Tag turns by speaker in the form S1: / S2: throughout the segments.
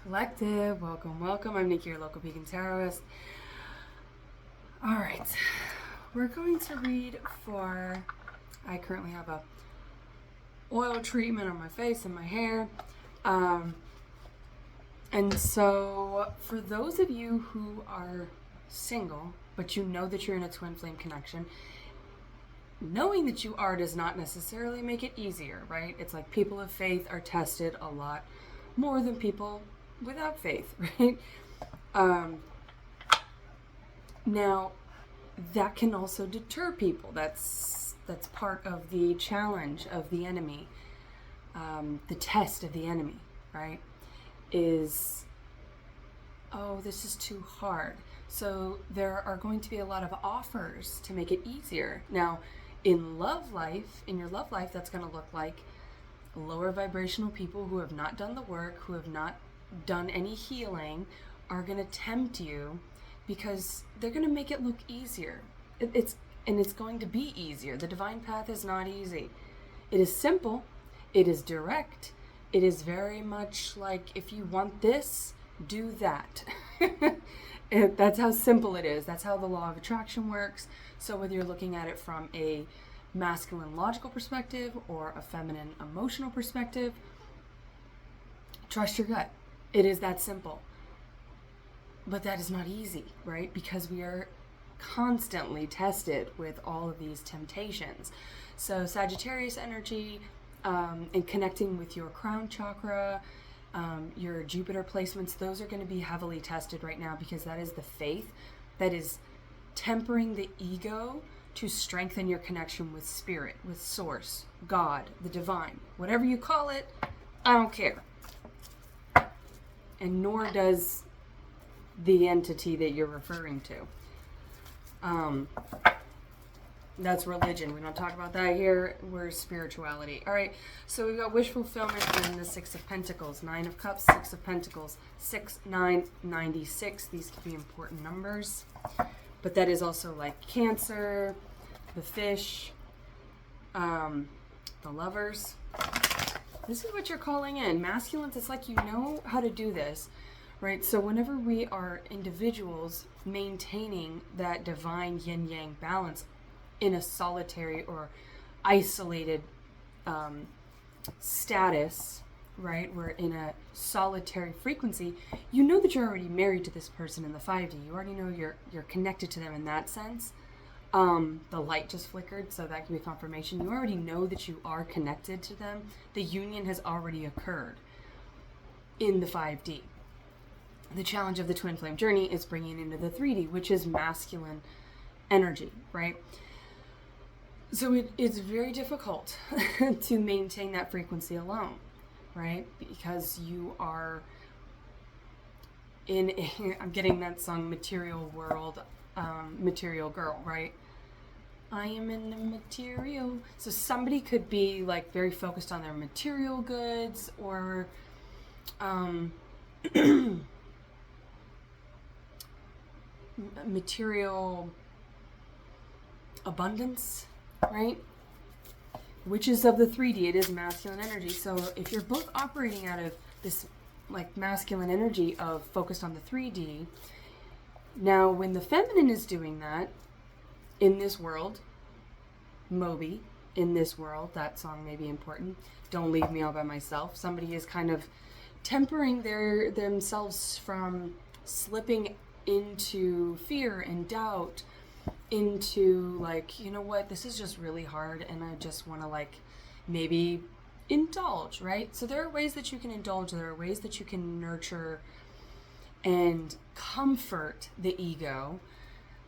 S1: Collective, welcome. I'm Nikki, your local Vegan Tarotist. All right, we're going to read for. I currently have a oil treatment on my face and my hair, and so for those of you who are single, but you know that you're in a twin flame connection, knowing that you are does not necessarily make it easier, right? It's like people of faith are tested a lot more than people without faith, right? Now, that can also deter people. That's part of the challenge of the enemy, the test of the enemy, right? Is, oh, this is too hard. So there are going to be a lot of offers to make it easier. Now, in your love life, that's going to look like lower vibrational people who have not done the work, who have not done any healing, are going to tempt you because they're going to make it look easier. It's going to be easier. The divine path is not easy. It is simple. It is direct. It is very much like, if you want this, do that. That's how simple it is. That's how the law of attraction works. So whether you're looking at it from a masculine logical perspective or a feminine emotional perspective, trust your gut. It is that simple. But that is not easy, right? Because we are constantly tested with all of these temptations. So Sagittarius energy, and connecting with your crown chakra, your Jupiter placements, those are going to be heavily tested right now, because that is the faith that is tempering the ego to strengthen your connection with spirit, with source, God, the divine, whatever you call it. I don't care. And nor does the entity that you're referring to. That's religion. We don't talk about that here. We're spirituality. All right. So we've got wish fulfillment and the Six of Pentacles, Nine of Cups, Six of Pentacles, 6, 9, 96. These could be important numbers. But that is also like Cancer, the Fish, the Lovers. This is what you're calling in. Masculines, it's like you know how to do this, right? So whenever we are individuals maintaining that divine yin-yang balance in a solitary or isolated status, right? We're in a solitary frequency. You know that you're already married to this person in the 5D. You already know you're connected to them in that sense. The light just flickered, so that can be confirmation. You already know that you are connected to them. The union has already occurred in the 5D. The challenge of the twin flame journey is bringing it into the 3D, which is masculine energy, right? So it's very difficult to maintain that frequency alone, right? Because you are in I'm getting that song Material World, Material Girl, right? I am in the material. So somebody could be like very focused on their material goods, or material abundance, right? Which is of the 3D, it is masculine energy. So if you're both operating out of this like masculine energy of focused on the 3D, now when the feminine is doing that in this world, Moby, in this world, that song may be important. Don't leave me all by myself. Somebody is kind of tempering themselves from slipping into fear and doubt, into like, you know what, this is just really hard and I just want to like maybe indulge, right? So there are ways that you can indulge. There are ways that you can nurture and comfort the ego,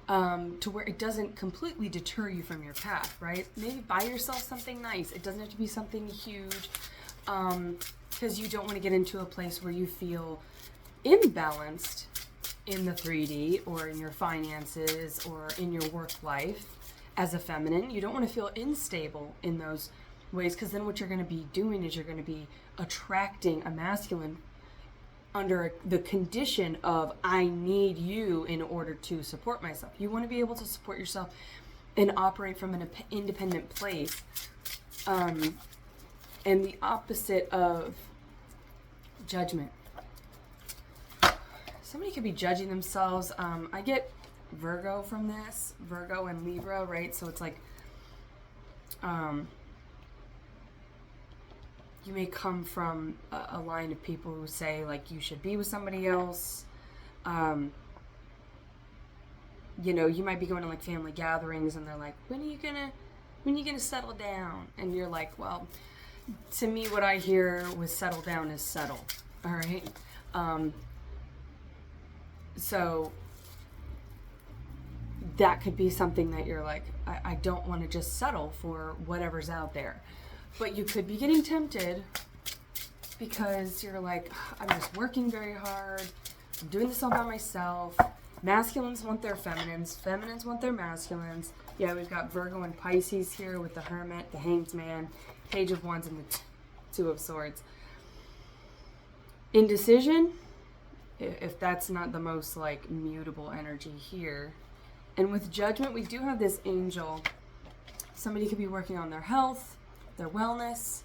S1: to where it doesn't completely deter you from your path, right? Maybe buy yourself something nice. It doesn't have to be something huge, because you don't want to get into a place where you feel imbalanced in the 3D or in your finances or in your work life as a feminine. You don't want to feel unstable in those ways, because then what you're going to be doing is you're going to be attracting a masculine under the condition of, I need you in order to support myself. You want to be able to support yourself and operate from an independent place. And the opposite of Judgment. somebody could be judging themselves. I get Virgo from this, Virgo and Libra, right? So it's like, you may come from a line of people who say, like, you should be with somebody else. You know, you might be going to, like, family gatherings, and they're like, when are you gonna settle down? And you're like, well, to me, what I hear with settle down is settle. All right. So that could be something that you're like, I don't want to just settle for whatever's out there. But you could be getting tempted because you're like, I'm just working very hard. I'm doing this all by myself. Masculines want their feminines. Feminines want their masculines. Yeah, we've got Virgo and Pisces here with the Hermit, the Hanged Man, Page of Wands, and the Two of Swords. Indecision, if that's not the most, like, mutable energy here. And with Judgment, we do have this angel. Somebody could be working on their health, their wellness,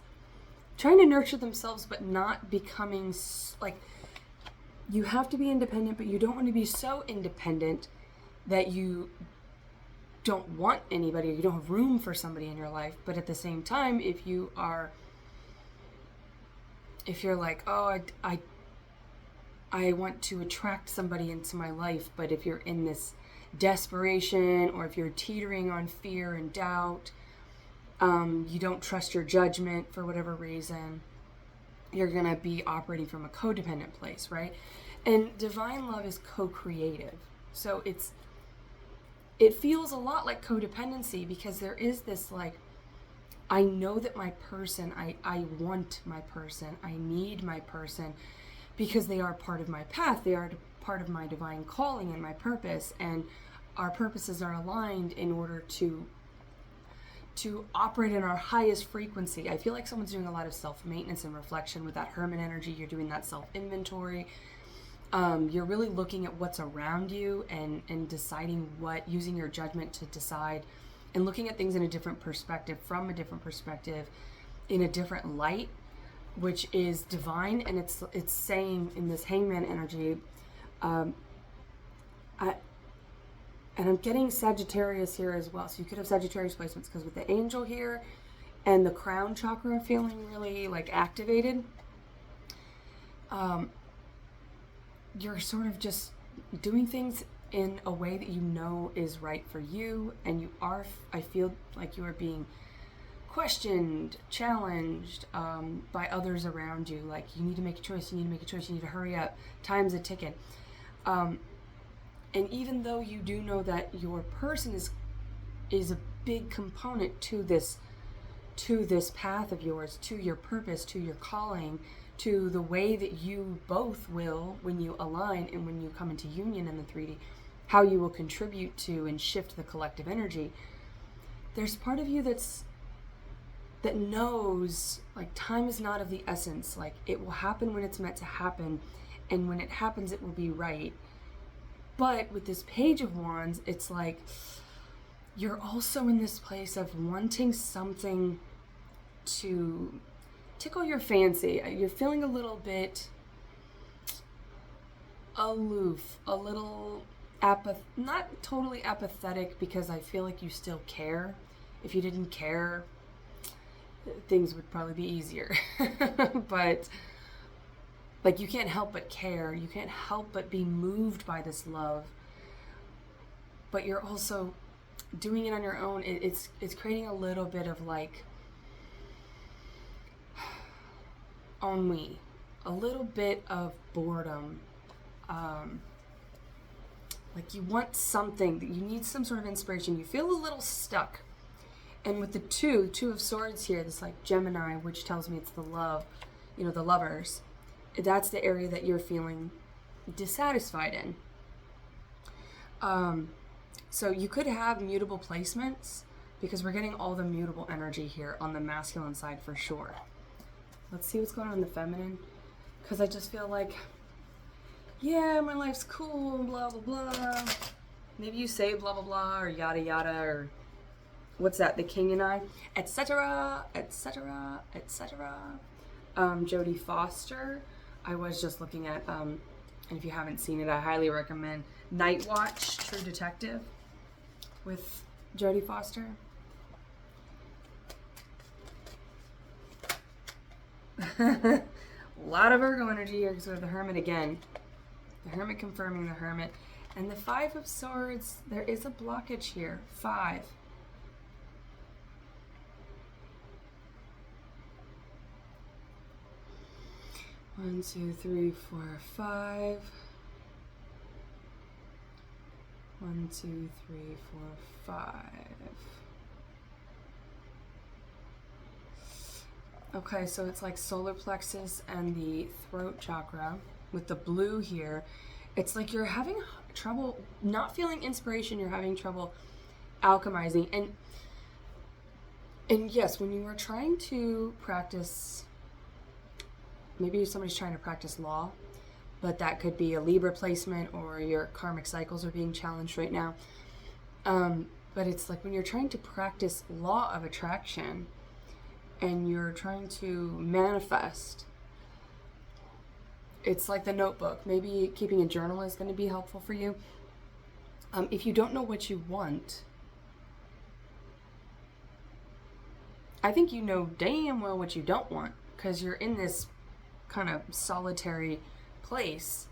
S1: trying to nurture themselves, but not becoming, like, you have to be independent, but you don't want to be so independent that you don't want anybody, or you don't have room for somebody in your life. But at the same time, if you're like, oh, I want to attract somebody into my life, but if you're in this desperation, or if you're teetering on fear and doubt, you don't trust your judgment for whatever reason, you're gonna be operating from a codependent place, right? And divine love is co-creative. So it feels a lot like codependency, because there is this, like, I know that my person, I want my person, I need my person, because they are part of my path, they are part of my divine calling and my purpose, and our purposes are aligned in order to operate in our highest frequency. I feel like someone's doing a lot of self-maintenance and reflection with that Hermit energy. You're doing that self-inventory. You're really looking at what's around you and deciding using your judgment to decide, and looking at things in a different perspective, from a different perspective, in a different light, which is divine. And it's saying in this Hangman energy, and I'm getting Sagittarius here as well. So you could have Sagittarius placements, because with the angel here and the crown chakra feeling really, like, activated, you're sort of just doing things in a way that you know is right for you. And I feel like you are being questioned, challenged by others around you. Like, you need to make a choice, you need to make a choice, you need to hurry up, time's a ticking. And even though you do know that your person is a big component to this path of yours, to your purpose, to your calling, to the way that you both will, when you align and when you come into union in the 3D, how you will contribute to and shift the collective energy. There's part of you that knows, like, time is not of the essence. Like, it will happen when it's meant to happen, and when it happens, it will be right. But with this Page of Wands, it's like you're also in this place of wanting something to tickle your fancy. You're feeling a little bit aloof, a little not totally apathetic, because I feel like you still care. If you didn't care, things would probably be easier. But, like, you can't help but care. You can't help but be moved by this love. But you're also doing it on your own. It's creating a little bit of, like, ennui, a little bit of boredom. Like, you want something, that you need some sort of inspiration. You feel a little stuck. And with the two of Swords here, this, like, Gemini, which tells me it's the love, the lovers, that's the area that you're feeling dissatisfied in. So you could have mutable placements, because we're getting all the mutable energy here on the masculine side for sure. Let's see what's going on in the feminine, because I just feel like, yeah, my life's cool, blah, blah, blah. Maybe you say blah, blah, blah, or yada, yada, or what's that, the King and I, etc., etc., etc. Jodie Foster. I was just looking at And if you haven't seen it, I highly recommend Night Watch, True Detective with Jodie Foster. A lot of Virgo energy here because we have the Hermit again. The Hermit confirming the Hermit. And the Five of Swords, there is a blockage here. 5. One, two, three, 4, 5. 1, 2, 3, 4, 5. Okay, so it's like solar plexus and the throat chakra with the blue here. It's like you're having trouble not feeling inspiration, you're having trouble alchemizing. And yes, when you are trying to practice, maybe somebody's trying to practice law, but that could be a Libra placement or your karmic cycles are being challenged right now. But it's like when you're trying to practice law of attraction and you're trying to manifest, it's like the Notebook. Maybe keeping a journal is going to be helpful for you. If you don't know what you want, I think you know damn well what you don't want because you're in this kind of solitary place.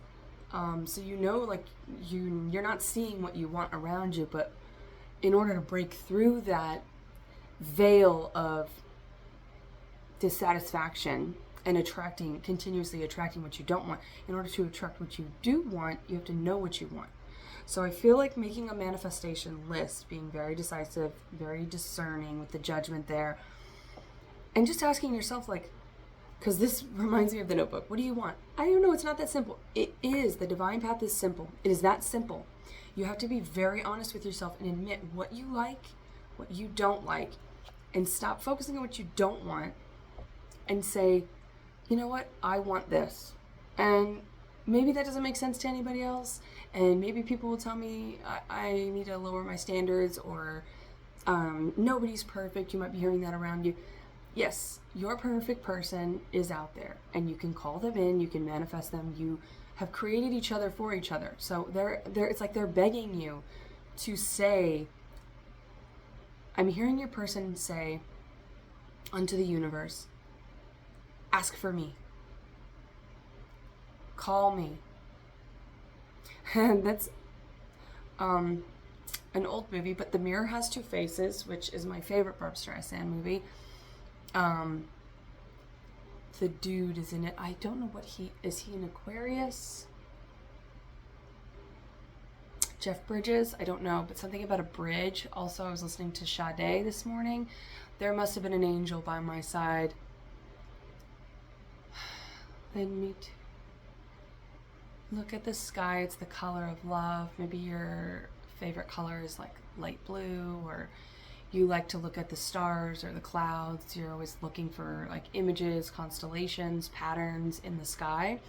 S1: So you know, like you're not seeing what you want around you, but in order to break through that veil of dissatisfaction and continuously attracting what you don't want, in order to attract what you do want, you have to know what you want. So I feel like making a manifestation list, being very decisive, very discerning with the judgment there, and just asking yourself, like, because this reminds me of the Notebook. What do you want? I don't know. It's not that simple. It is. The divine path is simple. It is that simple. You have to be very honest with yourself and admit what you like, what you don't like, and stop focusing on what you don't want and say, you know what? I want this. And maybe that doesn't make sense to anybody else. And maybe people will tell me I need to lower my standards, or nobody's perfect. You might be hearing that around you. Yes, your perfect person is out there, and you can call them in, you can manifest them. You have created each other for each other. So they're it's like they're begging you to say, I'm hearing your person say unto the universe, ask for me. Call me. And that's an old movie, but The Mirror Has Two Faces, which is my favorite Barbra Streisand movie. The dude is in it. I don't know what he an Aquarius? Jeff Bridges? I don't know, but something about a bridge. Also, I was listening to Sade this morning. There must have been an angel by my side. Then me too. Look at the sky. It's the color of love. Maybe your favorite color is like light blue, or you like to look at the stars or the clouds. You're always looking for like images, constellations, patterns in the sky.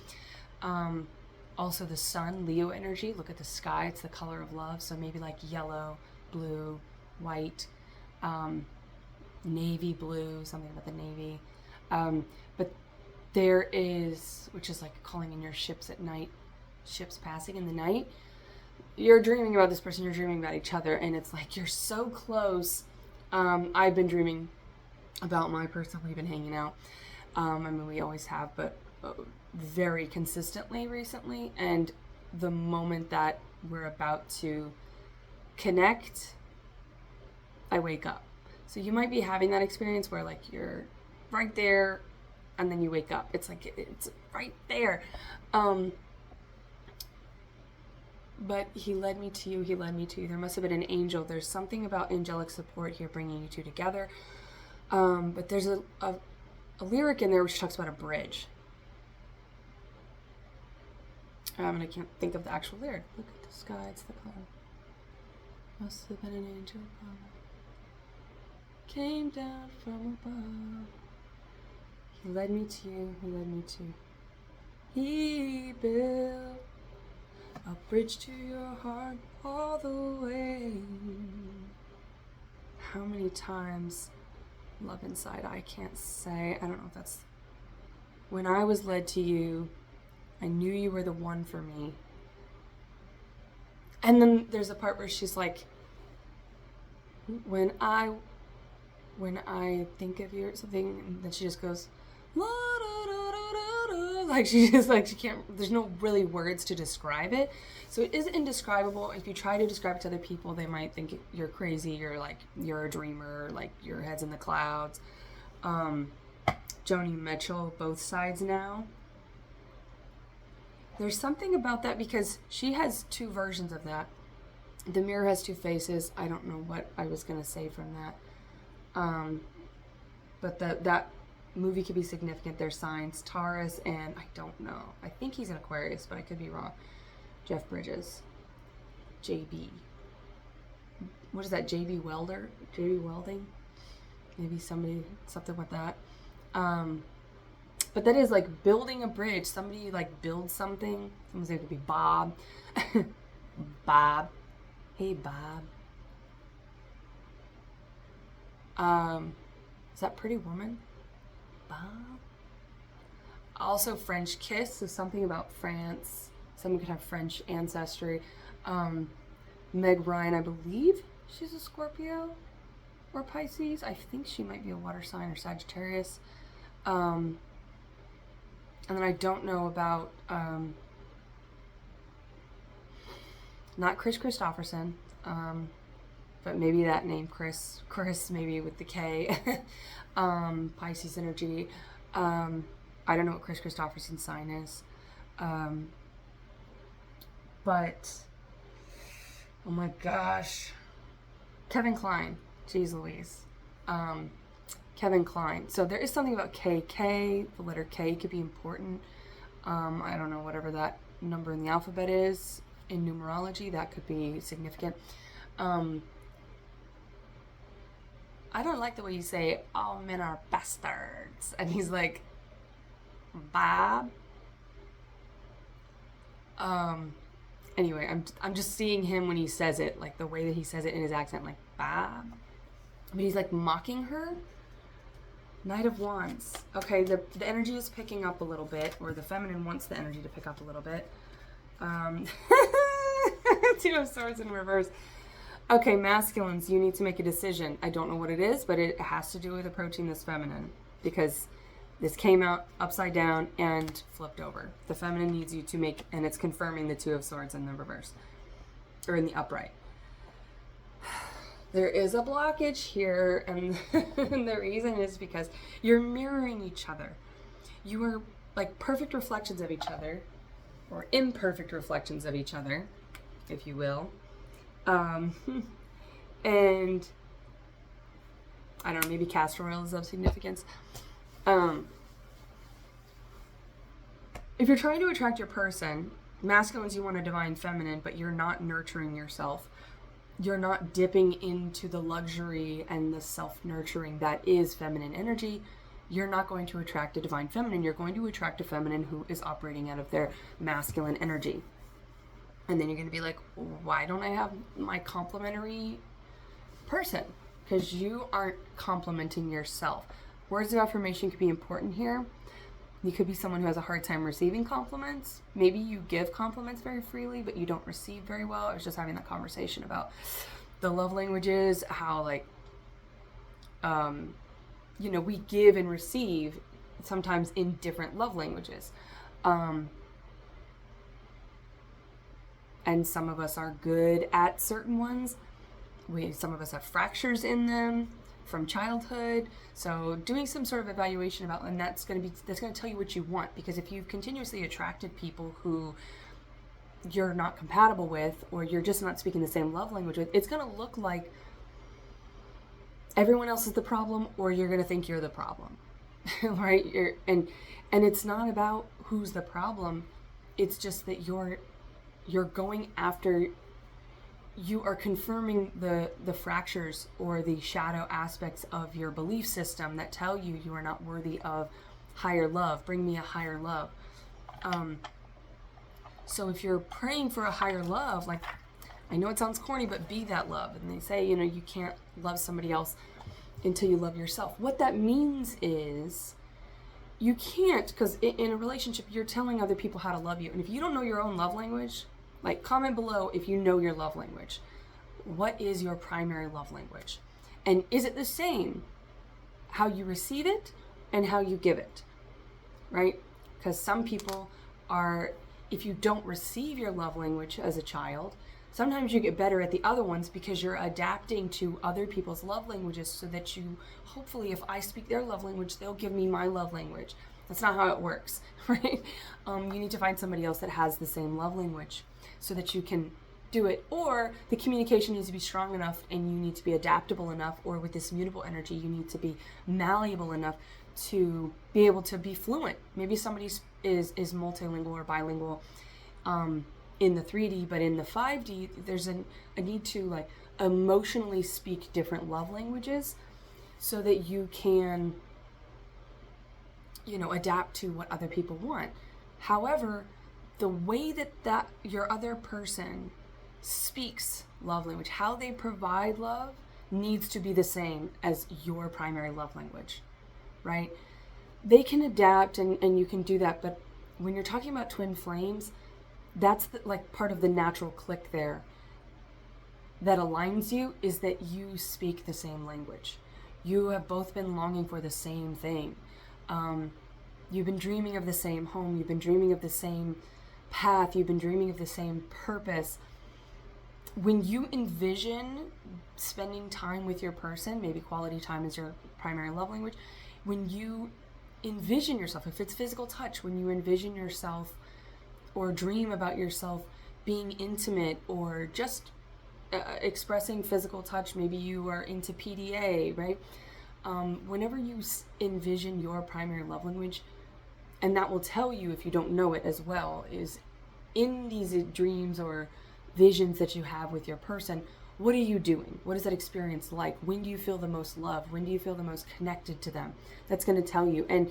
S1: Also the sun, Leo energy. Look at the sky. It's the color of love. So maybe like yellow, blue, white, navy blue, something about the navy. But there is, which is like calling in your ships at night, ships passing in the night. You're dreaming about this person, you're dreaming about each other, and it's like you're so close. I've been dreaming about my person. We've been hanging out. I mean, we always have, but very consistently recently. And the moment that we're about to connect, I wake up. So you might be having that experience where like you're right there and then you wake up. It's like it's right there. But he led me to you. He led me to you. There must have been an angel. There's something about angelic support here bringing you two together. But there's a lyric in there which talks about a bridge. And I can't think of the actual lyric. Look at the sky. It's the cloud. Must have been an angel came down from above. He led me to you. He led me to you. He built a bridge to your heart all the way. How many times love inside? I can't say. I don't know if that's when I was led to you. I knew you were the one for me. And then there's a part where she's like, when I think of you or something, and then she just goes, la, da, da, da, da, da. Like she just like, she can't, there's no really words to describe it. So it is indescribable. If you try to describe it to other people, they might think you're crazy, you're a dreamer, like your head's in the clouds. Joni Mitchell, Both Sides Now. There's something about that because she has two versions of that. The Mirror Has Two Faces. I don't know what I was going to say from that. But that movie could be significant. There's signs. Taurus, and I don't know. I think he's an Aquarius, but I could be wrong. Jeff Bridges. JB. What is that? JB Welder? JB Welding? Maybe something with that. But that is like building a bridge. Somebody like builds something. Someone's name could be Bob. Bob. Hey, Bob. Is that Pretty Woman? Bob? Also French Kiss, so something about France. Someone could have French ancestry. Meg Ryan, I believe she's a Scorpio or Pisces. I think she might be a water sign or Sagittarius. And then I don't know about, not Chris Christopherson, but maybe that name, Chris maybe with the K, Pisces energy. I don't know what Chris Christopherson's sign is. But, oh my gosh, Kevin Kline, geez Louise. Kevin Kline. So there is something about KK. The letter K could be important. I don't know, whatever that number in the alphabet is in numerology, that could be significant. I don't like the way you say all men are bastards. And he's like, Bob. Anyway, I'm just seeing him when he says it, like the way that he says it in his accent, like Bob. But he's like mocking her. Knight of Wands. Okay, the energy is picking up a little bit, or the feminine wants the energy to pick up a little bit. Two of Swords in reverse. Okay, masculines, you need to make a decision. I don't know what it is, but it has to do with approaching this feminine, because this came out upside down and flipped over. The feminine needs you to make, and it's confirming the Two of Swords in the reverse, or in the upright. There is a blockage here, and the reason is because you're mirroring each other. You are like perfect reflections of each other, or imperfect reflections of each other, if you will. And I don't know, maybe castor oil is of significance. If you're trying to attract your person, masculines, you want a divine feminine, but you're not nurturing yourself. You're not dipping into the luxury and the self-nurturing that is feminine energy. You're not going to attract a divine feminine. You're going to attract a feminine who is operating out of their masculine energy. And then you're going to be like, why don't I have my complementary person? Because you aren't complimenting yourself. Words of affirmation could be important here. You could be someone who has a hard time receiving compliments. Maybe you give compliments very freely, but you don't receive very well. I was just having that conversation about the love languages, how we give and receive sometimes in different love languages. And some of us are good at certain ones. Some of us have fractures in them from childhood. So doing some sort of evaluation about, and that's going to tell you what you want. Because if you've continuously attracted people who you're not compatible with, or you're just not speaking the same love language with, it's going to look like everyone else is the problem, or you're going to think you're the problem, right? And it's not about who's the problem. It's just that you're going after, you are confirming the fractures or the shadow aspects of your belief system that tell you you are not worthy of higher love. Bring me a higher love. So if you're praying for a higher love, like, I know it sounds corny, but be that love. And they say, you can't love somebody else until you love yourself. What that means is you can't, because in a relationship, you're telling other people how to love you. And if you don't know your own love language, like, comment below if you know your love language. What is your primary love language? And is it the same how you receive it and how you give it, right? Because some people are, if you don't receive your love language as a child, sometimes you get better at the other ones because you're adapting to other people's love languages so that you, hopefully, if I speak their love language, they'll give me my love language. That's not how it works, right? You need to find somebody else that has the same love language so that you can do it. Or the communication needs to be strong enough and you need to be adaptable enough, or with this mutable energy, you need to be malleable enough to be able to be fluent. Maybe somebody is multilingual or bilingual in the 3D, but in the 5D, there's a need to like emotionally speak different love languages so that you can, adapt to what other people want. However, the way that your other person speaks love language, how they provide love, needs to be the same as your primary love language, right? They can adapt and you can do that, but when you're talking about twin flames, that's part of the natural click there that aligns you, is that you speak the same language. You have both been longing for the same thing. You've been dreaming of the same home. You've been dreaming of the same path. You've been dreaming of the same purpose. When you envision spending time with your person, maybe quality time is your primary love language. When you envision yourself, if it's physical touch, when you envision yourself or dream about yourself being intimate or just expressing physical touch, maybe you are into PDA, right? Whenever you envision your primary love language, and that will tell you if you don't know it as well, is in these dreams or visions that you have with your person, what are you doing? What is that experience like? When do you feel the most love? When do you feel the most connected to them? That's going to tell you. And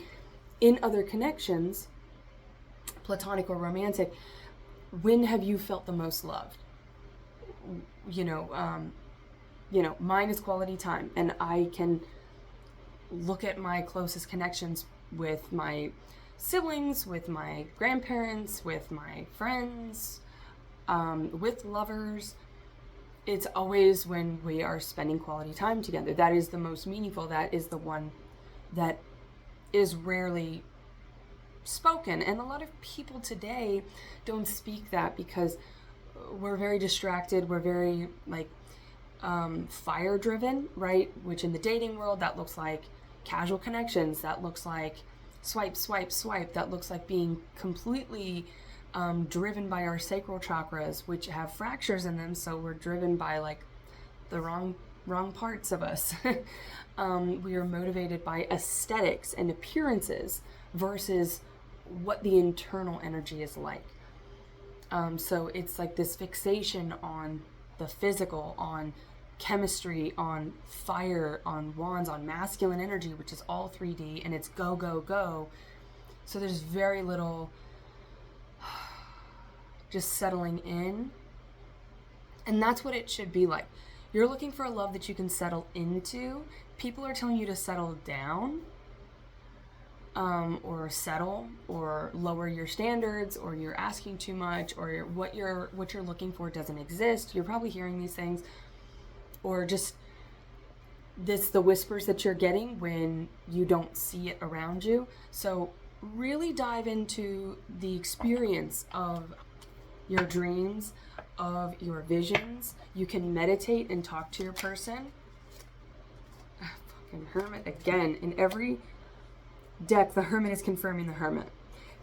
S1: in other connections, platonic or romantic, when have you felt the most loved? Mine is quality time, and I can look at my closest connections with my siblings, with my grandparents, with my friends, with lovers. It's always when we are spending quality time together. That is the most meaningful. That is the one that is rarely spoken. And a lot of people today don't speak that because we're very distracted. We're very fire driven, right? Which in the dating world, that looks like casual connections. That looks like swipe, swipe, swipe. That looks like being completely driven by our sacral chakras, which have fractures in them. So we're driven by the wrong parts of us. We are motivated by aesthetics and appearances versus what the internal energy is like. So it's like this fixation on the physical, on chemistry, on fire, on wands, on masculine energy, which is all 3D, and it's go, go, go. So there's very little just settling in. And that's what it should be like. You're looking for a love that you can settle into. People are telling you to settle down, or settle, or lower your standards, or you're asking too much, or what you're looking for doesn't exist. You're probably hearing these things, or just the whispers that you're getting when you don't see it around you. So really dive into the experience of your dreams, of your visions. You can meditate and talk to your person. Fucking Hermit again. In every deck, the Hermit is confirming the Hermit.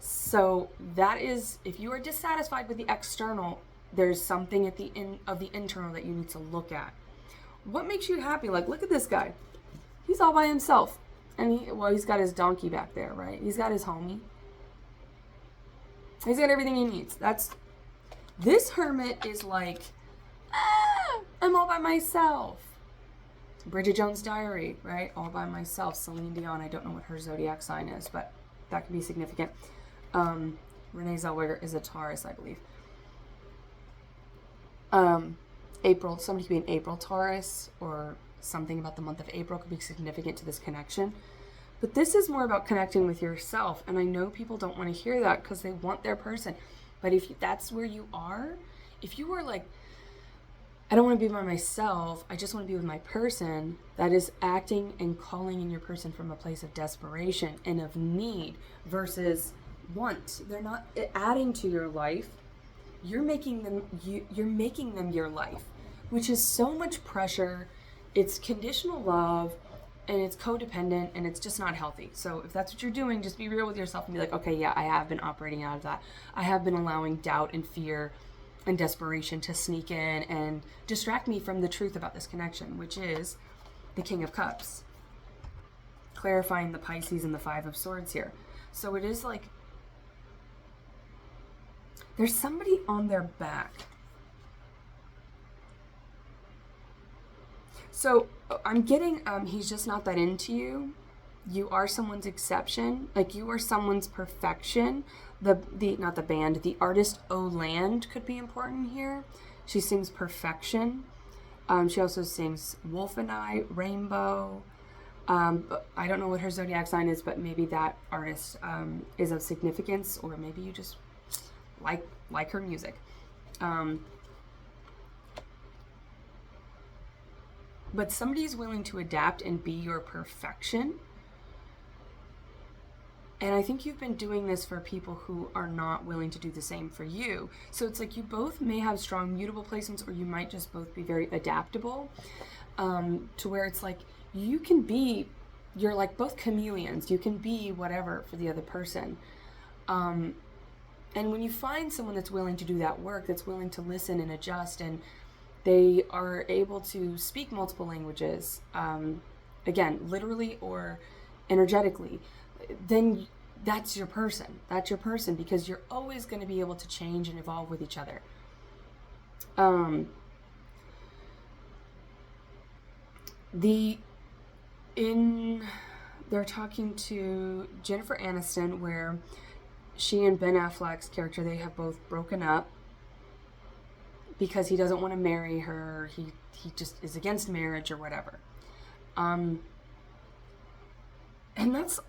S1: So that is, if you are dissatisfied with the external, there's something at the end of the internal that you need to look at. What makes you happy? Look at this guy. He's all by himself. And he's got his donkey back there, right? He's got his homie. He's got everything he needs. This Hermit is like, I'm all by myself. Bridget Jones' Diary, right? All by myself. Celine Dion, I don't know what her zodiac sign is, but that could be significant. Renee Zellweger is a Taurus, I believe. April, somebody could be an April Taurus, or something about the month of April could be significant to this connection. But this is more about connecting with yourself. And I know people don't want to hear that because they want their person. But if that's where you are, if you were like, I don't want to be by myself, I just want to be with my person, that is acting and calling in your person from a place of desperation and of need versus want. They're not adding to your life. You're making them your life, which is so much pressure. It's conditional love, and it's codependent, and it's just not healthy. So if that's what you're doing, just be real with yourself and be like, okay, yeah, I have been operating out of that. I have been allowing doubt and fear and desperation to sneak in and distract me from the truth about this connection, which is the King of Cups, clarifying the Pisces and the Five of Swords here. So it is like there's somebody on their back. So I'm getting, he's just not that into you. You are someone's exception. Like you are someone's perfection. Not the band, the artist Oland could be important here. She sings Perfection. She also sings Wolf and I, Rainbow. But I don't know what her zodiac sign is, but maybe that artist is of significance, or maybe you just like her music. But somebody's willing to adapt and be your perfection. And I think you've been doing this for people who are not willing to do the same for you. So it's like you both may have strong mutable placements, or you might just both be very adaptable, to where it's like you're like both chameleons. You can be whatever for the other person. And when you find someone that's willing to do that work, that's willing to listen and adjust, and they are able to speak multiple languages, again, literally or energetically, then that's your person. That's your person, because you're always going to be able to change and evolve with each other. They're talking to Jennifer Aniston, where she and Ben Affleck's character, they have both broken up because he doesn't want to marry her. He just is against marriage or whatever. And that's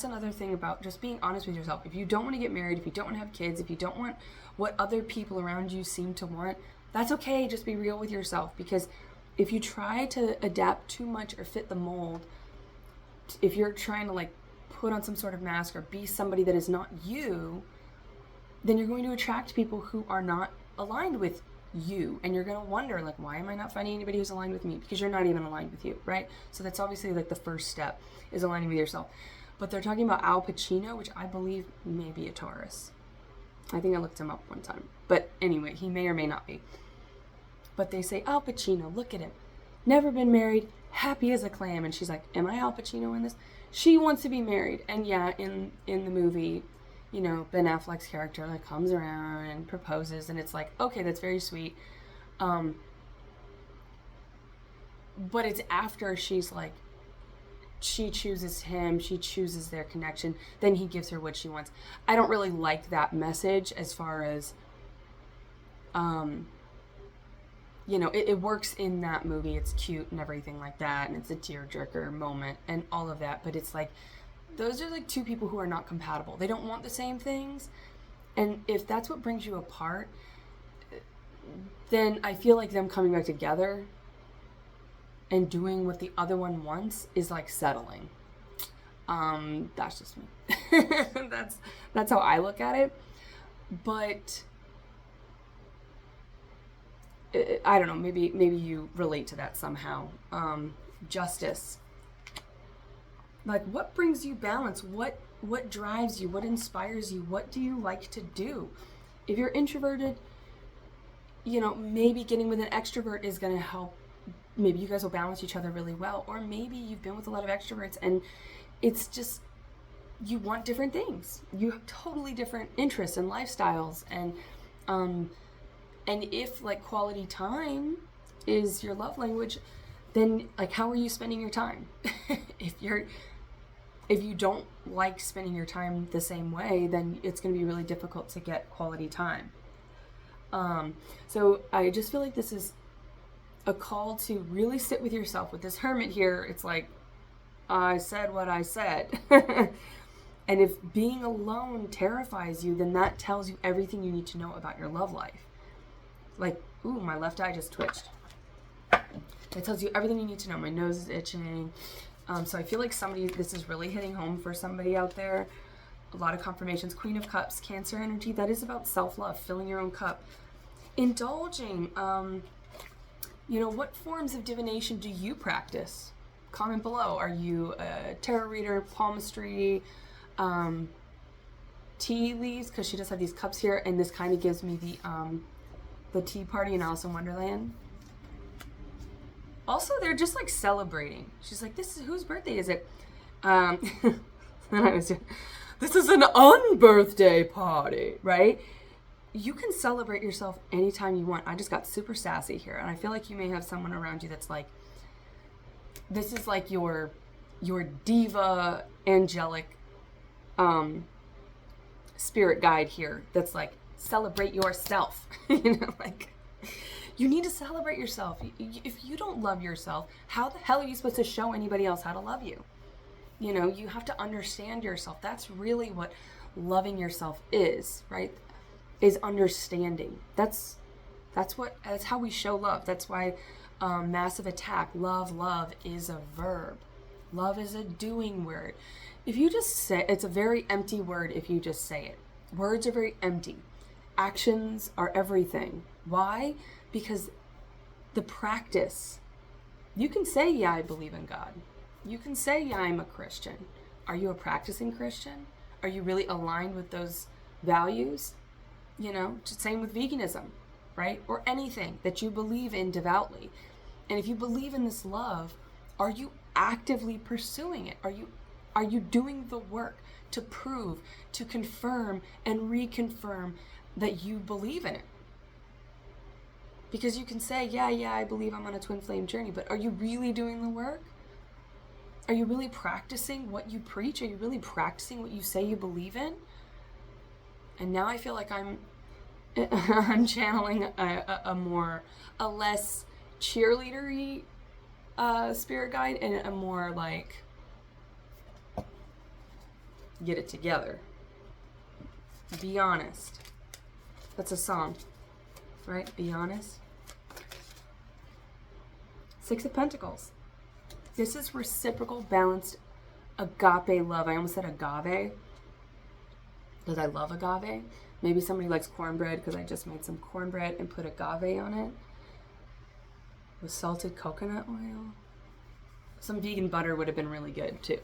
S1: another thing about just being honest with yourself. If you don't want to get married, if you don't want to have kids, if you don't want what other people around you seem to want, that's okay. Just be real with yourself, because if you try to adapt too much or fit the mold, if you're trying to like put on some sort of mask or be somebody that is not you, then you're going to attract people who are not aligned with you, and you're going to wonder, like, why am I not finding anybody who's aligned with me? Because you're not even aligned with you, right? So that's obviously like the first step, is aligning with yourself. But they're talking about Al Pacino, which I believe may be a Taurus. I think I looked him up one time, but anyway, he may or may not be. But they say, Al Pacino, look at him, never been married, happy as a clam. And she's like, am I Al Pacino in this? She wants to be married. And yeah, in the movie, you know, Ben Affleck's character like comes around and proposes, and it's like, okay, that's very sweet. But it's after she's like, she chooses him, she chooses their connection, then he gives her what she wants. I don't really like that message, as far as, you know, it works in that movie. It's cute and everything like that, and it's a tearjerker moment and all of that, but it's like, those are like two people who are not compatible. They don't want the same things. And if that's what brings you apart, then I feel like them coming back together and doing what the other one wants is like settling. That's just me. that's how I look at it. But I don't know, maybe you relate to that somehow. Justice. Like, what brings you balance? What drives you? What inspires you? What do you like to do? If you're introverted, you know, maybe getting with an extrovert is going to help. Maybe you guys will balance each other really well. Or maybe you've been with a lot of extroverts and it's just, you want different things. You have totally different interests and lifestyles. And if like quality time is your love language, then like, how are you spending your time? If you don't like spending your time the same way, then it's going to be really difficult to get quality time. So I just feel like this is a call to really sit with yourself. With this Hermit here, it's like, I said what I said. And if being alone terrifies you, then that tells you everything you need to know about your love life. Like, ooh, my left eye just twitched. It tells you everything you need to know. My nose is itching. So I feel like this is really hitting home for somebody out there. A lot of confirmations. Queen of Cups, Cancer energy. That is about self-love, filling your own cup. Indulging. What forms of divination do you practice? Comment below. Are you a tarot reader, palmistry, tea leaves? Because she does have these cups here, and this kind of gives me the Tea Party in Alice in Wonderland. Also, they're just like celebrating. She's like, whose birthday is it? And I was doing, this is an unbirthday party, right? You can celebrate yourself anytime you want. I just got super sassy here, and I feel like you may have someone around you that's like, this is like your diva, angelic, spirit guide here. That's like, celebrate yourself. You need to celebrate yourself. If you don't love yourself, how the hell are you supposed to show anybody else how to love you? You have to understand yourself. That's really what loving yourself is, right? Is understanding. That's how we show love. That's why Massive Attack, love is a verb. Love is a doing word. If you just say, it's a very empty word if you just say it. Words are very empty. Actions are everything. Why? Because the practice, you can say, yeah, I believe in God. You can say, yeah, I'm a Christian. Are you a practicing Christian? Are you really aligned with those values? Just same with veganism, right? Or anything that you believe in devoutly. And if you believe in this love, are you actively pursuing it? Are you doing the work to prove, to confirm and reconfirm that you believe in it? Because you can say, yeah, I believe I'm on a twin flame journey, but are you really doing the work? Are you really practicing what you preach? Are you really practicing what you say you believe in? And now I feel like I'm channeling a less cheerleadery spirit guide, and a more like, get it together. Be honest. That's a song, right? Be honest. Six of Pentacles. This is reciprocal, balanced, agape love. I almost said agave because I love agave. Maybe somebody likes cornbread because I just made some cornbread and put agave on it with salted coconut oil. Some vegan butter would have been really good too.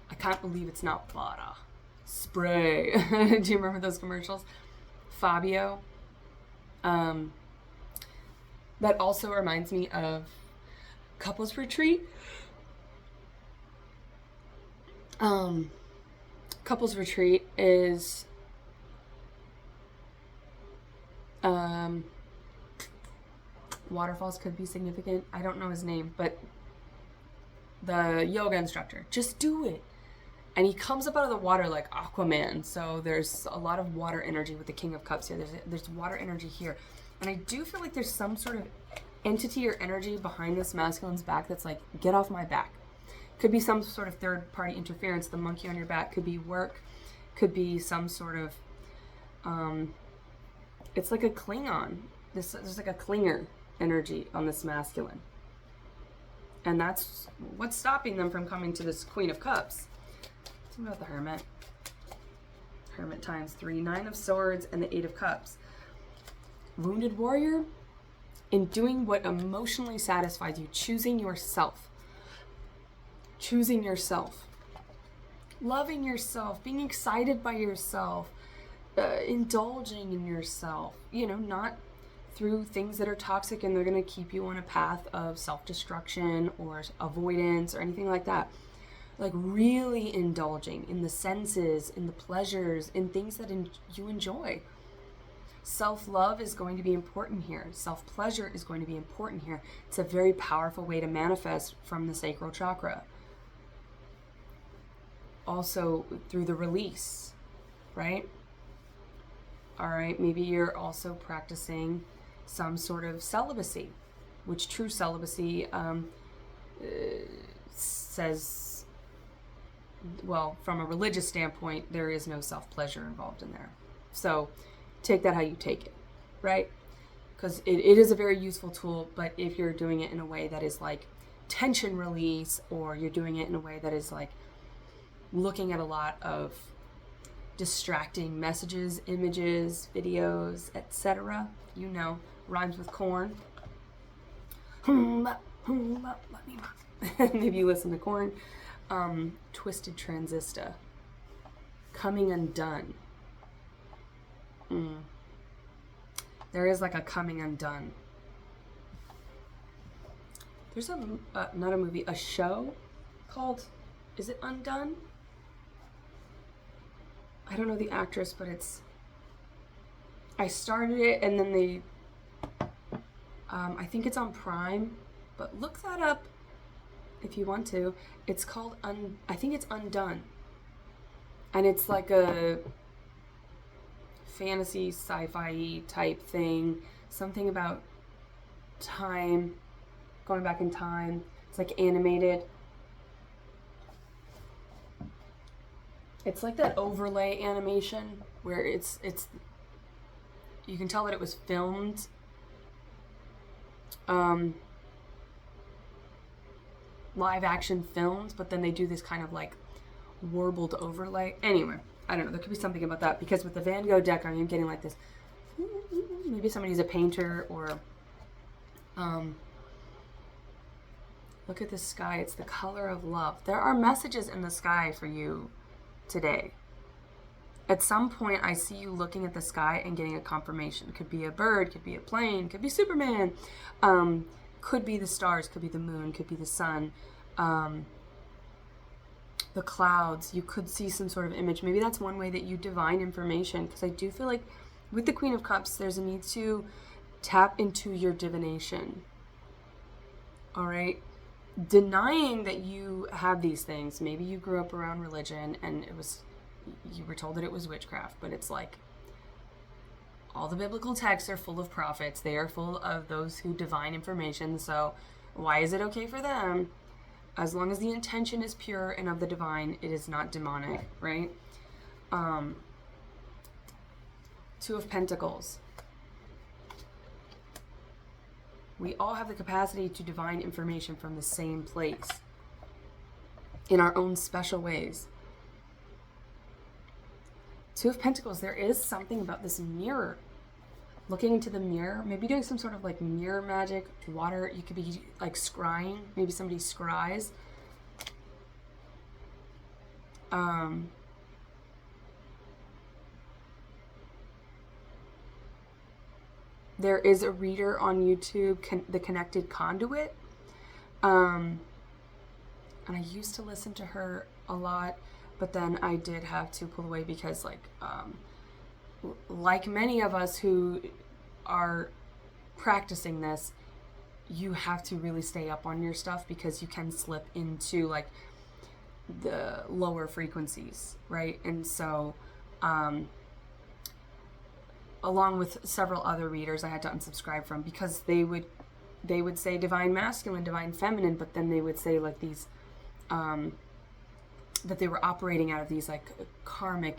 S1: I can't believe it's not butter. Spray. Do you remember those commercials? Fabio. That also reminds me of couples retreat. Couples retreat is waterfalls could be significant. I don't know his name, but the yoga instructor, just do it. And he comes up out of the water like Aquaman. So there's a lot of water energy with the King of Cups here. There's water energy here. And I do feel like there's some sort of entity or energy behind this masculine's back that's like, get off my back. Could be some sort of third party interference. The monkey on your back could be work. Could be some sort of, it's like a Klingon. There's like a clinger energy on this masculine. And that's what's stopping them from coming to this Queen of Cups. What about the Hermit? Hermit times 3, 9 of Swords, and the 8 of Cups. Wounded warrior, in doing what emotionally satisfies you, choosing yourself. Choosing yourself. Loving yourself, being excited by yourself, indulging in yourself. Not through things that are toxic and they're going to keep you on a path of self-destruction or avoidance or anything like that. Like really indulging in the senses, in the pleasures, in things that you enjoy. Self-love is going to be important here. Self-pleasure is going to be important here. It's a very powerful way to manifest from the sacral chakra. Also through the release, right? All right, maybe you're also practicing some sort of celibacy, which true celibacy says well, from a religious standpoint, there is no self-pleasure involved in there. So take that how you take it, right? Because it is a very useful tool, but if you're doing it in a way that is like tension release, or you're doing it in a way that is like looking at a lot of distracting messages, images, videos, etc., rhymes with corn. Maybe you listen to Korn. Twisted Transistor. Coming Undone. There is like a Coming Undone. There's not a movie, a show called, is it Undone? I don't know the actress, but I started it and then I think it's on Prime, but look that up if you want to. It's called, I think it's Undone. And it's like a fantasy, sci-fi type thing. Something about time, going back in time. It's like animated. It's like that overlay animation where it's you can tell that it was filmed live action filmed, but then they do this kind of like warbled overlay. Anyway, I don't know, there could be something about that, because with the Van Gogh deck I am getting like this, maybe somebody's a painter, or look at the sky, it's the color of love. There are messages in the sky for you today. At some point I see you looking at the sky and getting a confirmation. Could be a bird, could be a plane, could be Superman, could be the stars, could be the moon, could be the sun, the clouds. You could see some sort of image. Maybe that's one way that you divine information, because I do feel like with the Queen of Cups there's a need to tap into your divination. All right, denying that you have these things. Maybe you grew up around religion and you were told that it was witchcraft, but it's like all the biblical texts are full of prophets. They are full of those who divine information. So why is it okay for them? As long as the intention is pure and of the divine, it is not demonic, right? Two of Pentacles. We all have the capacity to divine information from the same place in our own special ways. Two of Pentacles, there is something about this mirror. Looking into the mirror, maybe doing some sort of like mirror magic, water. You could be like scrying. Maybe somebody scries. There is a reader on YouTube, The Connected Conduit. And I used to listen to her a lot, but then I did have to pull away because like many of us who are practicing this, you have to really stay up on your stuff, because you can slip into like the lower frequencies, right? And so along with several other readers I had to unsubscribe from, because they would say divine masculine, divine feminine, but then they would say like these that they were operating out of these like karmic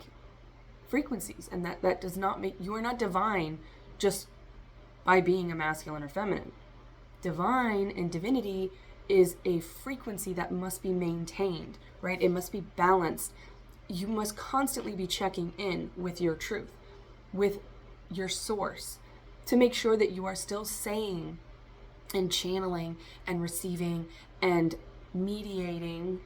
S1: frequencies, and that does not make you are not divine just by being a masculine or feminine. Divine and divinity is a frequency that must be maintained, right? It must be balanced. You must constantly be checking in with your truth, with your source, to make sure that you are still saying and channeling and receiving and mediating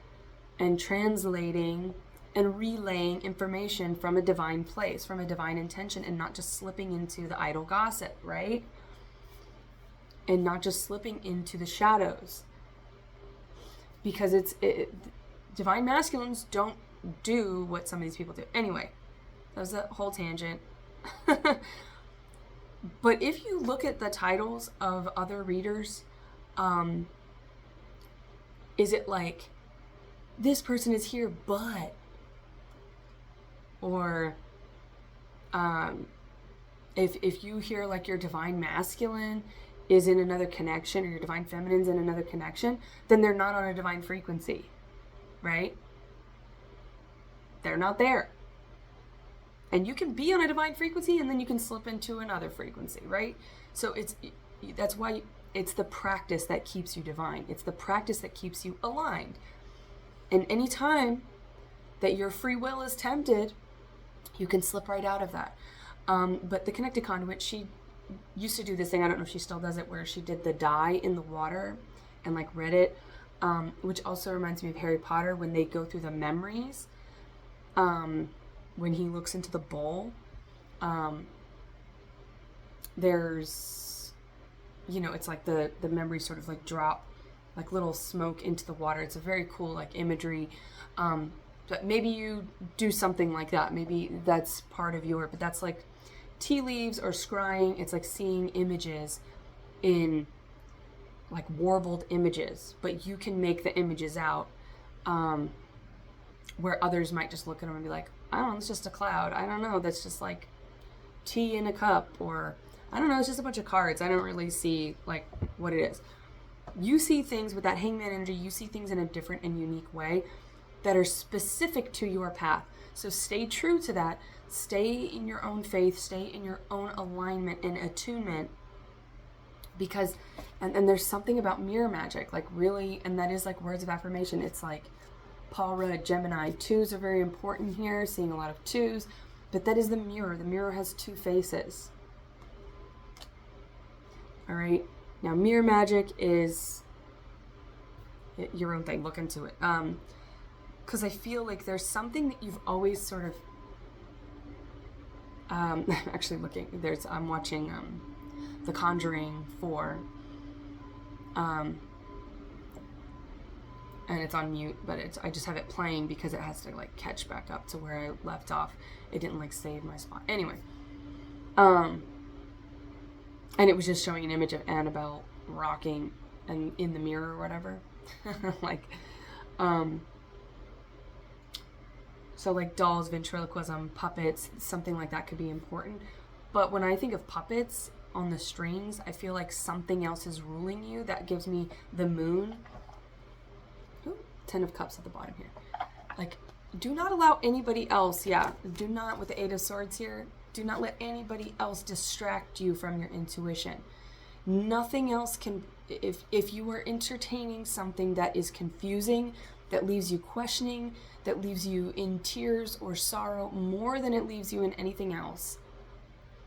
S1: and translating and relaying information from a divine place, from a divine intention, and not just slipping into the idle gossip, right? And not just slipping into the shadows. Because divine masculines don't do what some of these people do. Anyway, that was a whole tangent. But if you look at the titles of other readers, is it like, this person is here, but, or if you hear like your divine masculine is in another connection, or your divine feminine's in another connection, then they're not on a divine frequency, right? they're not there. And you can be on a divine frequency and then you can slip into another frequency, right? So that's why it's the practice that keeps you divine. It's the practice that keeps you aligned. And any time that your free will is tempted, you can slip right out of that. But the Connected Conduit, she used to do this thing, I don't know if she still does it, where she did the dye in the water and like read it, which also reminds me of Harry Potter when they go through the memories. When he looks into the bowl, there's, it's like the memories sort of like drop like little smoke into the water. It's a very cool like imagery. But maybe you do something like that. Maybe that's part of but that's like tea leaves or scrying. It's like seeing images in like warbled images, but you can make the images out, where others might just look at them and be like, I don't know, it's just a cloud. I don't know, that's just like tea in a cup, or I don't know, it's just a bunch of cards. I don't really see like what it is. You see things with that hangman energy, you see things in a different and unique way that are specific to your path. So stay true to that. Stay in your own faith, stay in your own alignment and attunement, because, and there's something about mirror magic, like really, and that is like words of affirmation. It's like Paul Rudd, Gemini, 2s are very important here, seeing a lot of 2s, but that is the mirror. The mirror has 2 faces. All right. Now, mirror magic is your own thing. Look into it. Because I feel like there's something that you've always sort of, actually I'm watching The Conjuring 4, and it's on mute, but I just have it playing because it has to like catch back up to where I left off. It didn't like save my spot. Anyway, and it was just showing an image of Annabelle rocking and in the mirror or whatever. Like, so like dolls, ventriloquism, puppets, something like that could be important. But when I think of puppets on the strings, I feel like something else is ruling you. That gives me the moon. Ooh, 10 of Cups at the bottom here. Like, do not allow anybody else, do not, with the 8 of Swords here, do not let anybody else distract you from your intuition. Nothing else can, if you are entertaining something that is confusing, that leaves you questioning, that leaves you in tears or sorrow more than it leaves you in anything else,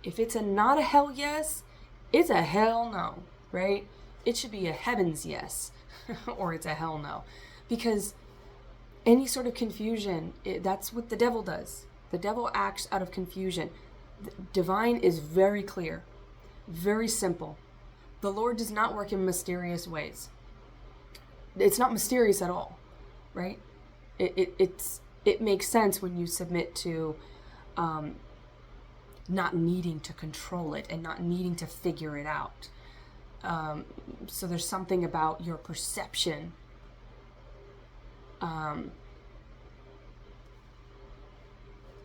S1: if it's not a hell yes, it's a hell no, right? It should be a heavens yes, or it's a hell no. Because any sort of confusion, that's what the devil does. The devil acts out of confusion. Divine is very clear, very simple. The Lord does not work in mysterious ways. It's not mysterious at all, right? It makes sense when you submit to not needing to control it and not needing to figure it out. So there's something about your perception and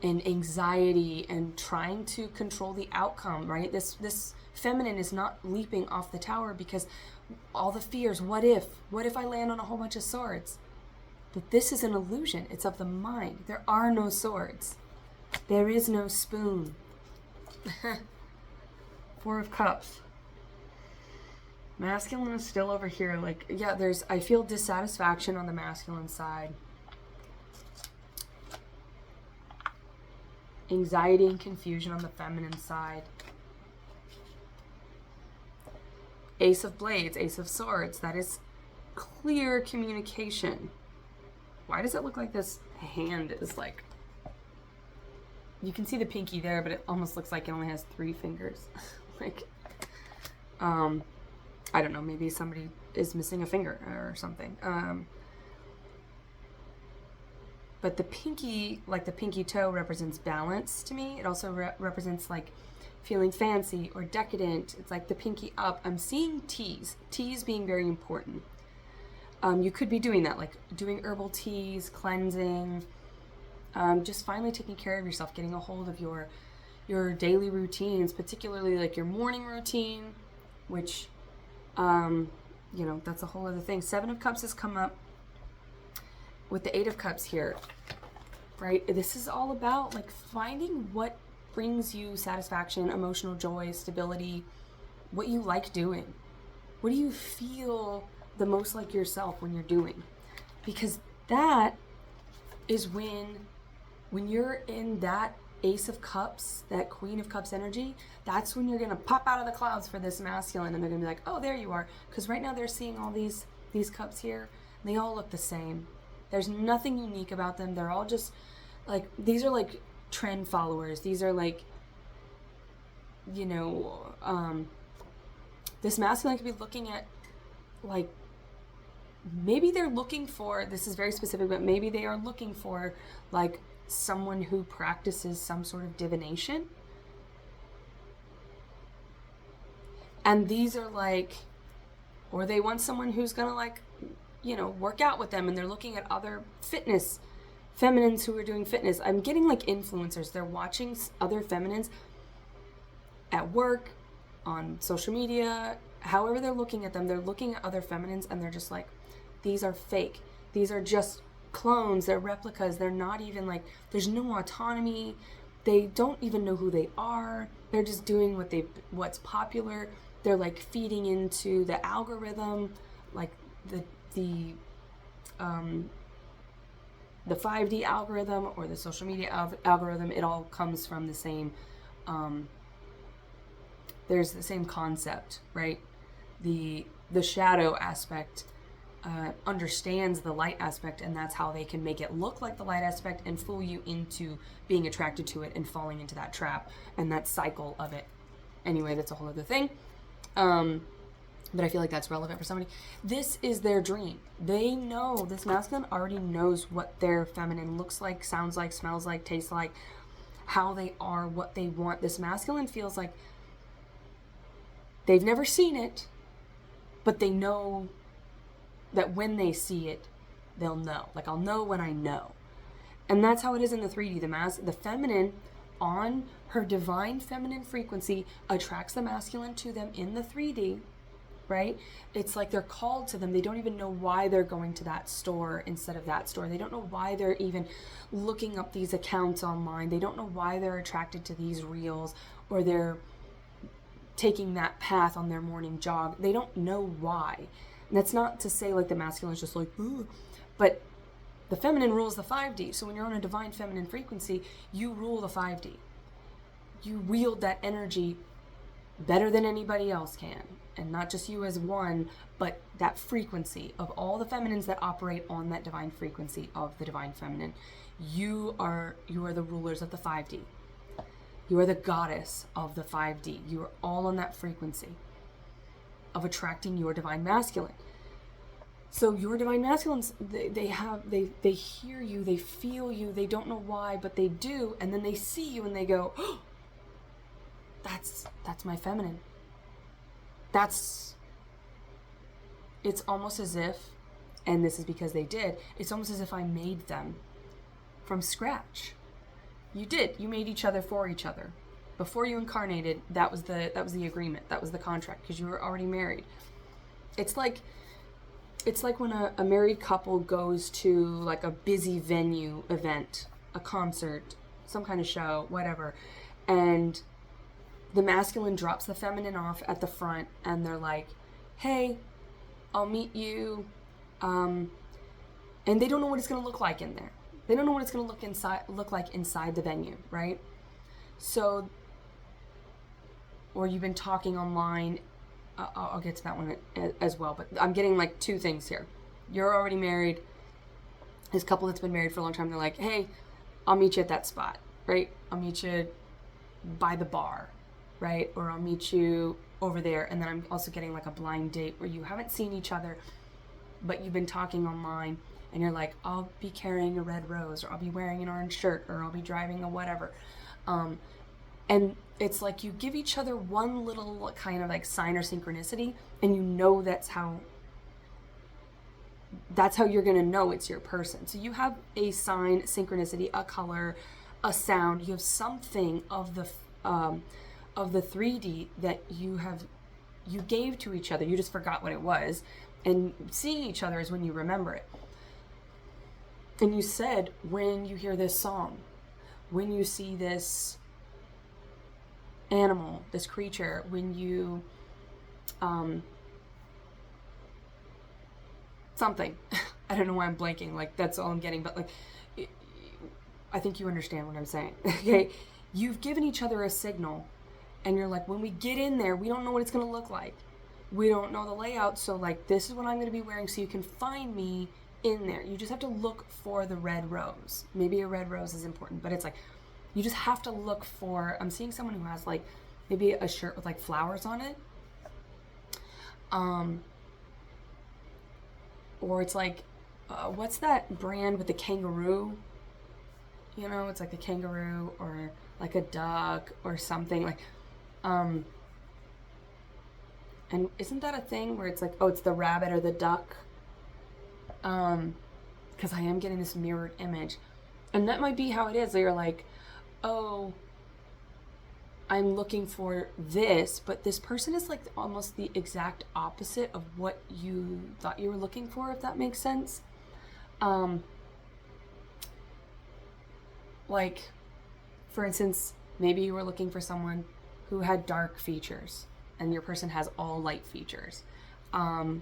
S1: anxiety and trying to control the outcome, right? This feminine is not leaping off the tower because all the fears, what if I land on a whole bunch of swords? But this is an illusion. It's of the mind. There are no swords. There is no spoon. 4 of Cups. Masculine is still over here. Like, I feel dissatisfaction on the masculine side. Anxiety and confusion on the feminine side. Ace of Blades, Ace of Swords. That is clear communication. Why does it look like this hand is like... You can see the pinky there, but it almost looks like it only has 3 fingers. Like, I don't know, maybe somebody is missing a finger or something. But the pinky, like the pinky toe, represents balance to me. It also represents like feeling fancy or decadent. It's like the pinky up. I'm seeing teas being very important. You could be doing that, like doing herbal teas, cleansing, just finally taking care of yourself, getting a hold of your daily routines, particularly like your morning routine, which, that's a whole other thing. 7 of Cups has come up with the 8 of Cups here. right? This is all about like finding what brings you satisfaction, emotional joy, stability, what you like doing. What do you feel the most like yourself when you're doing? Because that is when you're in that Ace of Cups, that Queen of Cups energy, that's when you're going to pop out of the clouds for this masculine, and they're going to be like, oh, there you are. Because right now they're seeing all these cups here. They all look the same. There's nothing unique about them. They're all just like, these are like trend followers. These are like, you know, this masculine could be looking at like, maybe they're looking for, this is very specific, but maybe they are looking for like someone who practices some sort of divination. And these are like, or they want someone who's gonna like, you know, work out with them, and they're looking at other fitness, feminines who are doing fitness. I'm getting like influencers. They're watching other feminines at work, on social media, however they're looking at them, they're looking at other feminines and they're just like, these are fake. These are just clones. They're replicas. They're not even like, there's no autonomy. They don't even know who they are. They're just doing what's popular. They're like feeding into the algorithm, like the 5D algorithm or the social media algorithm. It all comes from the same, there's the same concept, right? The shadow aspect understands the light aspect, and that's how they can make it look like the light aspect and fool you into being attracted to it and falling into that trap and that cycle of it. Anyway, that's a whole other thing. But I feel like that's relevant for somebody. This is their dream. They know, this masculine already knows what their feminine looks like, sounds like, smells like, tastes like, how they are, what they want. This masculine feels like they've never seen it, but they know that when they see it, they'll know. Like, I'll know when I know. And that's how it is in the 3D. The feminine, on her divine feminine frequency, attracts the masculine to them in the 3D, right? It's like they're called to them. They don't even know why they're going to that store instead of that store. They don't know why they're even looking up these accounts online. They don't know why they're attracted to these reels, or they're taking that path on their morning jog. They don't know why. And that's not to say like the masculine is just like, ooh, but the feminine rules the 5D. So when you're on a divine feminine frequency, you rule the 5D. You wield that energy better than anybody else can. And not just you as one, but that frequency of all the feminines that operate on that divine frequency of the divine feminine. You are the rulers of the 5D. You are the goddess of the 5D. You are all on that frequency of attracting your divine masculine. So your divine masculines, they hear you, they feel you, they don't know why, but they do, and then they see you and they go, oh, that's my feminine. It's almost as if, and this is because they did, it's almost as if I made them from scratch. You did. You made each other for each other. Before you incarnated, that was the agreement. That was the contract, because you were already married. It's like when a married couple goes to like a busy venue event, a concert, some kind of show, whatever, and the masculine drops the feminine off at the front, and they're like, hey, I'll meet you, and they don't know what it's going to look like in there. They don't know what it's going to look like inside the venue, right? So, or you've been talking online. I'll get to that one as well, but I'm getting like two things here. You're already married. This couple that's been married for a long time, they're like, hey, I'll meet you at that spot, right? I'll meet you by the bar, right? Or I'll meet you over there. And then I'm also getting like a blind date where you haven't seen each other, but you've been talking online, and you're like, I'll be carrying a red rose, or I'll be wearing an orange shirt, or I'll be driving a whatever. And it's like you give each other one little kind of like sign or synchronicity, and you know that's how you're going to know it's your person. So you have a sign, synchronicity, a color, a sound. You have something of the 3D that you gave to each other. You just forgot what it was. And seeing each other is when you remember it. And you said, when you hear this song, when you see this animal, this creature, when you, something, I don't know why I'm blanking, like, that's all I'm getting, but, like, I think you understand what I'm saying, okay? You've given each other a signal, and you're like, when we get in there, we don't know what it's going to look like. We don't know the layout, so, like, this is what I'm going to be wearing, so you can find me in there. You just have to look for the red rose. Maybe a red rose is important, but it's like, you just have to look for, I'm seeing someone who has, like, maybe a shirt with, like, flowers on it. Or it's like, what's that brand with the kangaroo? You know, it's like a kangaroo or like a duck or something, like, and isn't that a thing where it's like, oh, it's the rabbit or the duck? Because I am getting this mirrored image, and that might be how it is. You're like, oh, I'm looking for this, but this person is like almost the exact opposite of what you thought you were looking for, if that makes sense. Like, for instance, maybe you were looking for someone who had dark features, and your person has all light features. You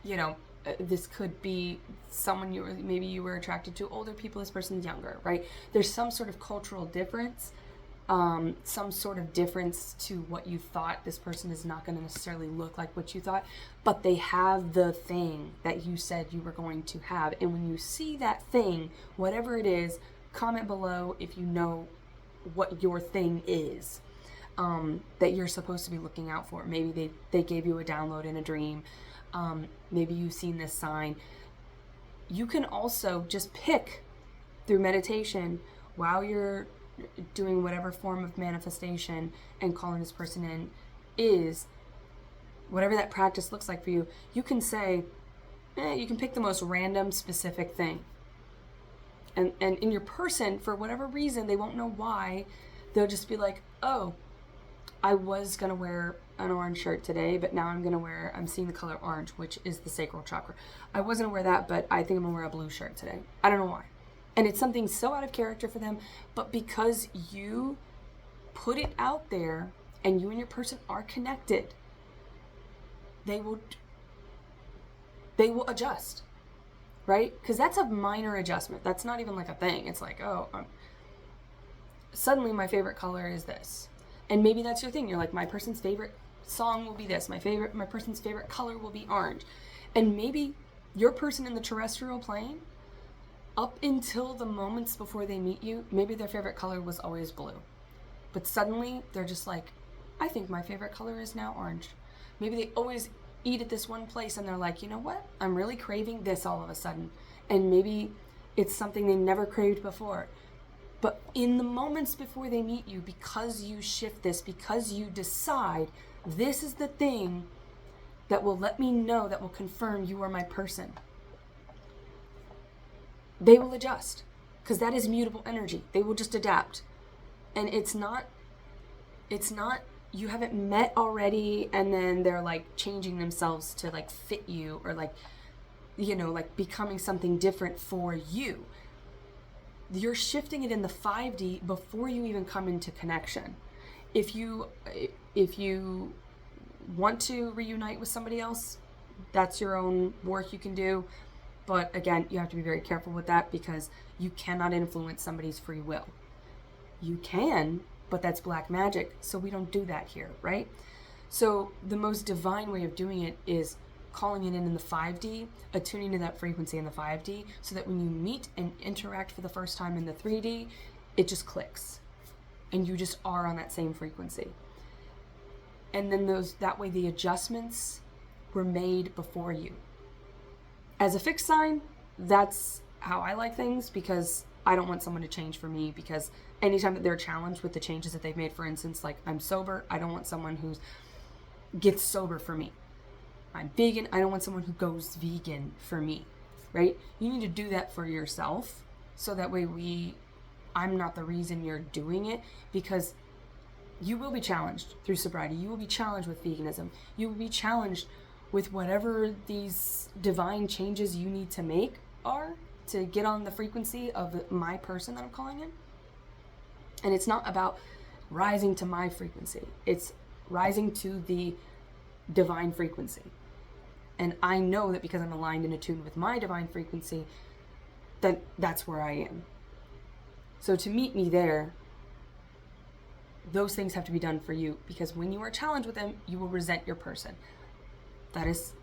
S1: know, this could be someone maybe you were attracted to older people, this person's younger, right? There's some sort of cultural difference, some sort of difference to what you thought. This person is not going to necessarily look like what you thought, but they have the thing that you said you were going to have. And when you see that thing, whatever it is, comment below if you know what your thing is, that you're supposed to be looking out for. Maybe they gave you a download in a dream. Maybe you've seen this sign. You can also just pick through meditation while you're doing whatever form of manifestation and calling this person in, is whatever that practice looks like for you. You can say, you can pick the most random specific thing. And in your person, for whatever reason, they won't know why, they'll just be like, oh, I was going to wear an orange shirt today, but now I'm seeing the color orange, which is the sacral chakra. I was going to wear that, but I think I'm going to wear a blue shirt today. I don't know why. And it's something so out of character for them, but because you put it out there and you and your person are connected, they will adjust, right? Because that's a minor adjustment. That's not even like a thing. It's like, oh, suddenly my favorite color is this. And maybe that's your thing. You're like, my person's favorite song will be this. My person's favorite color will be orange. And maybe your person in the terrestrial plane, up until the moments before they meet you, maybe their favorite color was always blue. But suddenly they're just like, I think my favorite color is now orange. Maybe they always eat at this one place and they're like, you know what? I'm really craving this all of a sudden. And maybe it's something they never craved before. But in the moments before they meet you, because you shift this, because you decide this is the thing that will let me know, that will confirm you are my person, they will adjust, because that is mutable energy. They will just adapt. And it's not you haven't met already and then they're like changing themselves to like fit you, or like, you know, like becoming something different for you. You're shifting it in the 5D before you even come into connection. If you want to reunite with somebody else, that's your own work you can do. But again, you have to be very careful with that, because you cannot influence somebody's free will. You can, but that's black magic, so we don't do that here, right? So the most divine way of doing it is calling it in the 5D, attuning to that frequency in the 5D, so that when you meet and interact for the first time in the 3D, it just clicks, and you just are on that same frequency. And then that way the adjustments were made before you. As a fixed sign, that's how I like things, because I don't want someone to change for me, because anytime that they're challenged with the changes that they've made, for instance, like I'm sober, I don't want someone who gets sober for me. I'm vegan, I don't want someone who goes vegan for me, right? You need to do that for yourself, so that way I'm not the reason you're doing it, because you will be challenged through sobriety. You will be challenged with veganism. You will be challenged with whatever these divine changes you need to make are to get on the frequency of my person that I'm calling in. And it's not about rising to my frequency. It's rising to the divine frequency. And I know that because I'm aligned and attuned with my divine frequency, that's where I am. So to meet me there, those things have to be done for you, because when you are challenged with them, you will resent your person. That is...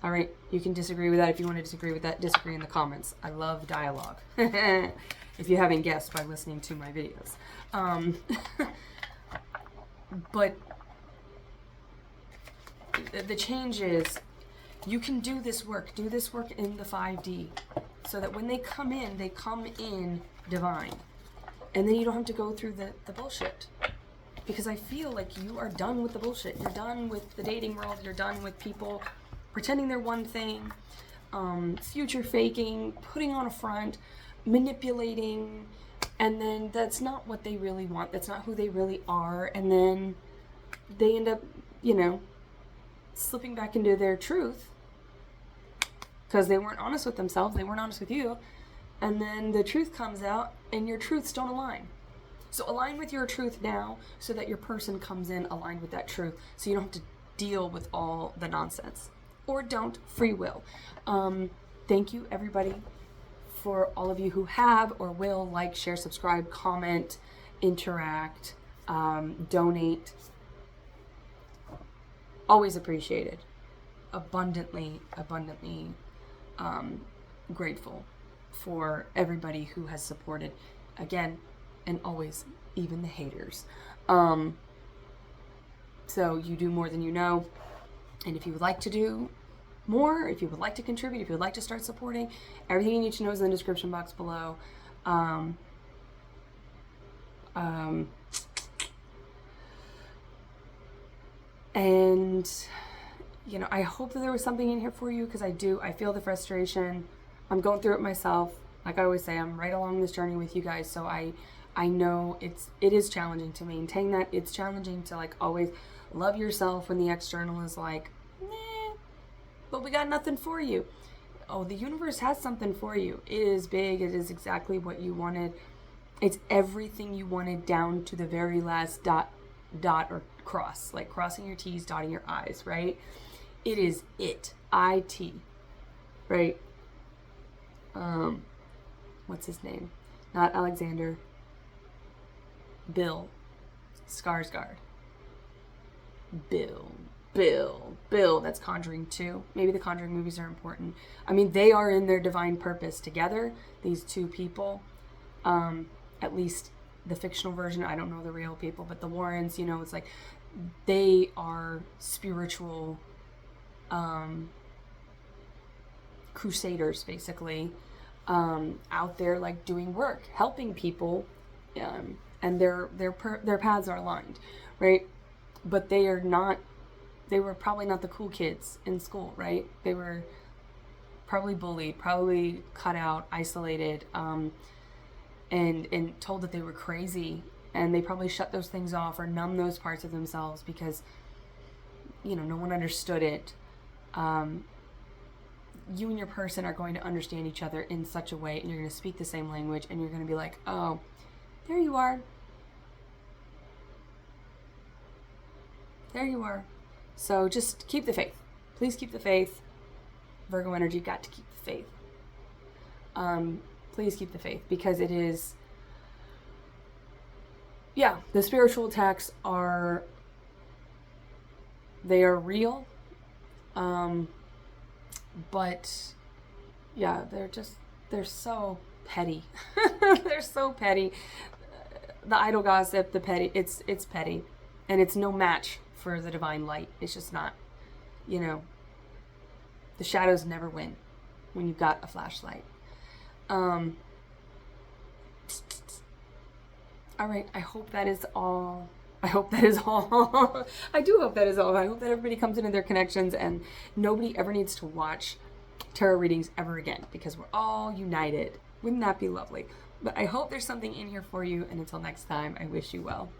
S1: All right, you can disagree with that. If you want to disagree with that, disagree in the comments. I love dialogue. If you haven't guessed by listening to my videos. But the change is, you can do this work in the 5D, so that when they come in divine. And then you don't have to go through the bullshit. Because I feel like you are done with the bullshit. You're done with the dating world. You're done with people pretending they're one thing, future faking, putting on a front, manipulating, and then that's not what they really want. That's not who they really are. And then they end up, slipping back into their truth because they weren't honest with themselves. They weren't honest with you. And then the truth comes out and your truths don't align. So align with your truth now so that your person comes in aligned with that truth, so you don't have to deal with all the nonsense. Or don't. Free will. Thank you, everybody, for all of you who have or will like, share, subscribe, comment, interact, donate. Always appreciated. Abundantly grateful for everybody who has supported. Again, and always, even the haters. So you do more than you know. And if you would like to do more, if you would like to contribute, if you would like to start supporting, everything you need to know is in the description box below. And, I hope that there was something in here for you, because I feel the frustration. I'm going through it myself. Like I always say, I'm right along this journey with you guys. So I know it is challenging to maintain that. It's challenging to always love yourself when the external is like, nah, but we got nothing for you. Oh, the universe has something for you. It is big. It is exactly what you wanted. It's everything you wanted down to the very last dot or cross, like crossing your T's, dotting your I's, right? It is it. I-T, right? What's his name? Not Alexander. Bill Skarsgård. Bill. That's Conjuring 2. Maybe the Conjuring movies are important. I mean, they are in their divine purpose together, these two people. At least the fictional version. I don't know the real people, but the Warrens, it's like they are spiritual crusaders, basically, out there doing work, helping people, and their paths are aligned, right? But they were probably not the cool kids in school, right? They were probably bullied, probably cut out, isolated, and told that they were crazy, and they probably shut those things off or numb those parts of themselves because, no one understood it. You and your person are going to understand each other in such a way, and you're going to speak the same language, and you're going to be like, oh, there you are. There you are. So just keep the faith. Please keep the faith. Virgo energy, got to keep the faith. Please keep the faith, because it is, the spiritual attacks are real. But they're so petty. They're so petty. The idle gossip, the petty, it's petty, and it's no match for the divine light. It's just not, the shadows never win when you've got a flashlight. All right, I hope that is all. I do hope that is all. I hope that everybody comes into their connections and nobody ever needs to watch tarot readings ever again, because we're all united. Wouldn't that be lovely? But I hope there's something in here for you, and until next time, I wish you well.